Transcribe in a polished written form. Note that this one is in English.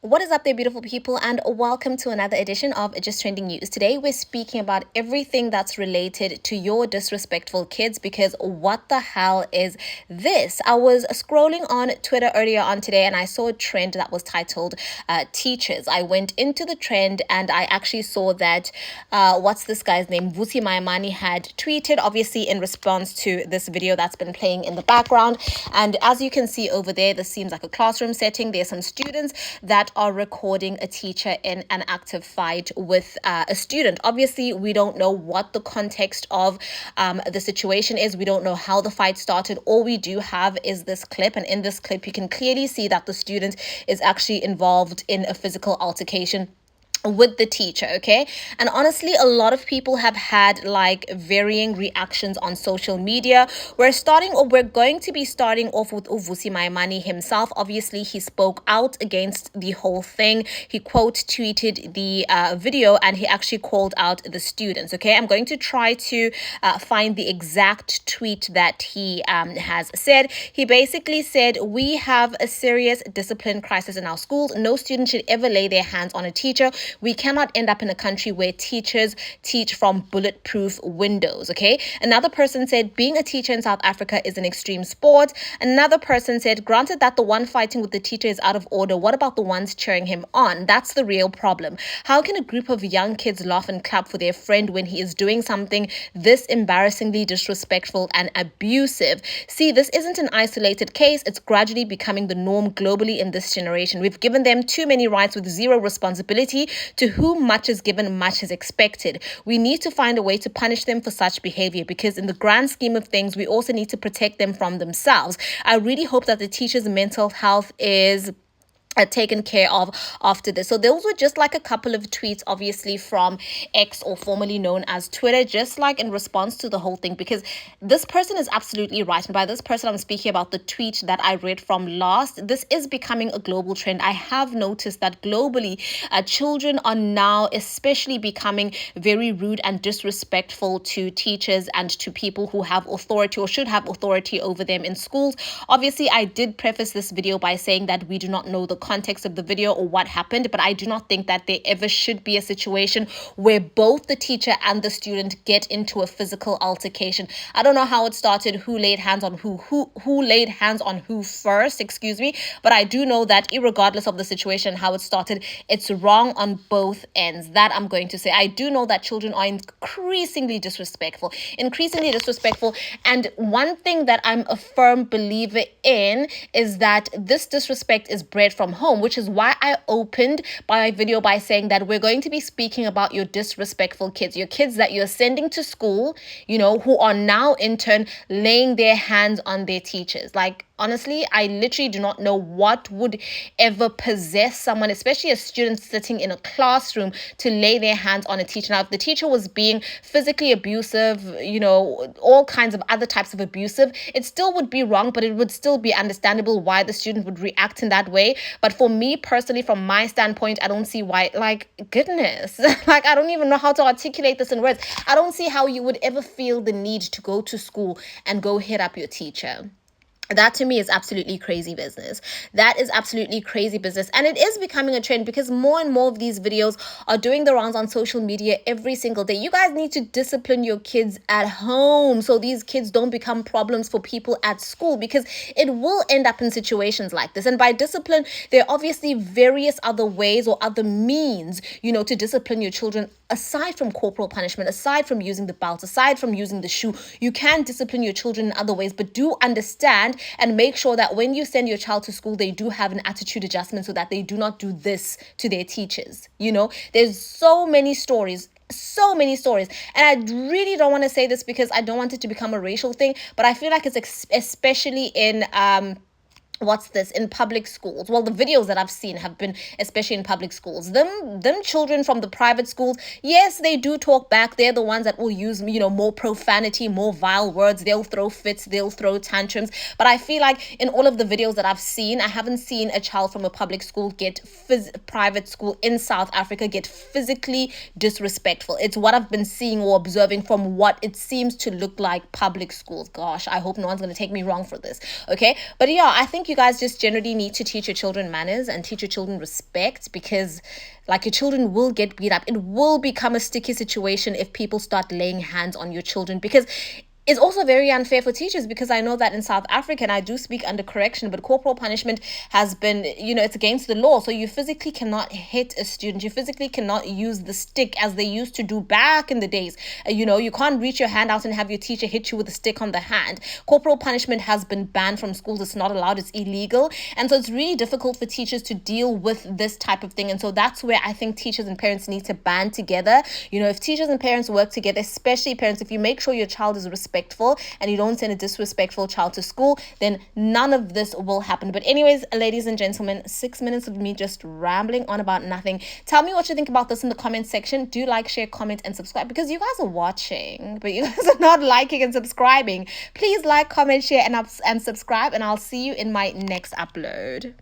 What is up there, beautiful people, and welcome to another edition of Just Trending News. Today, we're speaking about everything that's related to your disrespectful kids, because what the hell is this? I was scrolling on Twitter earlier on today and I saw a trend that was titled Teachers. I went into the trend and I actually saw that, what's this guy's name? Vusi Maimani had tweeted, obviously in response to this video that's been playing in the background. And as you can see over there, this seems like a classroom setting. There's some students that are recording a teacher in an active fight with a student. Obviously, we don't know what the context of the situation is. We don't know how the fight started. All we do have is this clip, and in this clip, you can clearly see that the student is actually involved in a physical altercation with the teacher. Okay, and honestly, a lot of people have had like varying reactions on social media. We're going to be starting off with Uvusi Maimani himself. Obviously, he spoke out against the whole thing. He quote tweeted the video and he actually called out the students. Okay, I'm going to try to find the exact tweet that he has said. He basically said, "We have a serious discipline crisis in our schools. No student should ever lay their hands on a teacher. We cannot end up in a country where teachers teach from bulletproof windows." Okay. Another person said, "Being a teacher in South Africa is an extreme sport." Another person said, "Granted that the one fighting with the teacher is out of order, what about the ones cheering him on? That's the real problem. How can a group of young kids laugh and clap for their friend when he is doing something this embarrassingly disrespectful and abusive? See, this isn't an isolated case. It's gradually becoming the norm globally in this generation. We've given them too many rights with zero responsibility. To whom much is given, much is expected. We need to find a way to punish them for such behavior, because in the grand scheme of things, we also need to protect them from themselves. I really hope that the teachers' mental health is taken care of after this." So those were just like a couple of tweets, obviously from X, or formerly known as Twitter, just like in response to the whole thing, because this person is absolutely right. And by this person, I'm speaking about the tweet that I read from last. This is becoming a global trend. I have noticed that globally, children are now especially becoming very rude and disrespectful to teachers and to people who have authority or should have authority over them in schools. Obviously, I did preface this video by saying that we do not know the context of the video or what happened, but I do not think that there ever should be a situation where both the teacher and the student get into a physical altercation. I don't know how it started, who laid hands on who laid hands on who first, excuse me, but I do know that irregardless of the situation, how it started, it's wrong on both ends. That I'm going to say. I do know that children are increasingly disrespectful, and one thing that I'm a firm believer in is that this disrespect is bred from home, which is why I opened my video by saying that we're going to be speaking about your disrespectful kids, your kids that you're sending to school, who are now in turn laying their hands on their teachers. Like, honestly, I literally do not know what would ever possess someone, especially a student sitting in a classroom, to lay their hands on a teacher. Now, if the teacher was being physically abusive, all kinds of other types of abusive, it still would be wrong, but it would still be understandable why the student would react in that way. But for me personally, from my standpoint, I don't see why, like, goodness, like, I don't even know how to articulate this in words. I don't see how you would ever feel the need to go to school and go hit up your teacher. That to me is absolutely crazy business. That is absolutely crazy business. And it is becoming a trend because more and more of these videos are doing the rounds on social media every single day. You guys need to discipline your kids at home so these kids don't become problems for people at school, because it will end up in situations like this. And by discipline, there are obviously various other ways or other means, to discipline your children aside from corporal punishment, aside from using the belt, aside from using the shoe. You can discipline your children in other ways, but do understand and make sure that when you send your child to school, they do have an attitude adjustment so that they do not do this to their teachers. There's so many stories, and I really don't want to say this because I don't want it to become a racial thing, but I feel like it's especially in in public schools. Well, the videos that I've seen have been especially in public schools. Them children from the private schools, yes, they do talk back. They're the ones that will use more profanity, more vile words. They'll throw fits, they'll throw tantrums. But I feel like in all of the videos that I've seen, I haven't seen a child from a public school private school in South Africa get physically disrespectful. It's what I've been seeing or observing from what it seems to look like public schools. Gosh, I hope no one's going to take me wrong for this. Okay, but yeah, I think you you guys just generally need to teach your children manners and teach your children respect, because like your children will get beat up. It will become a sticky situation if people start laying hands on your children, because it's also very unfair for teachers, because I know that in South Africa, and I do speak under correction, but corporal punishment has been, it's against the law. So you physically cannot hit a student. You physically cannot use the stick as they used to do back in the days. You can't reach your hand out and have your teacher hit you with a stick on the hand. Corporal punishment has been banned from schools. It's not allowed. It's illegal. And so it's really difficult for teachers to deal with this type of thing. And so that's where I think teachers and parents need to band together. If teachers and parents work together, especially parents, if you make sure your child is respectful and you don't send a disrespectful child to school, then none of this will happen. But anyways, ladies and gentlemen, 6 minutes of me just rambling on about nothing. Tell me what you think about this in the comment section. Do like, share, comment, and subscribe, because you guys are watching, but you guys are not liking and subscribing. Please like, comment, share, and subscribe, and I'll see you in my next upload.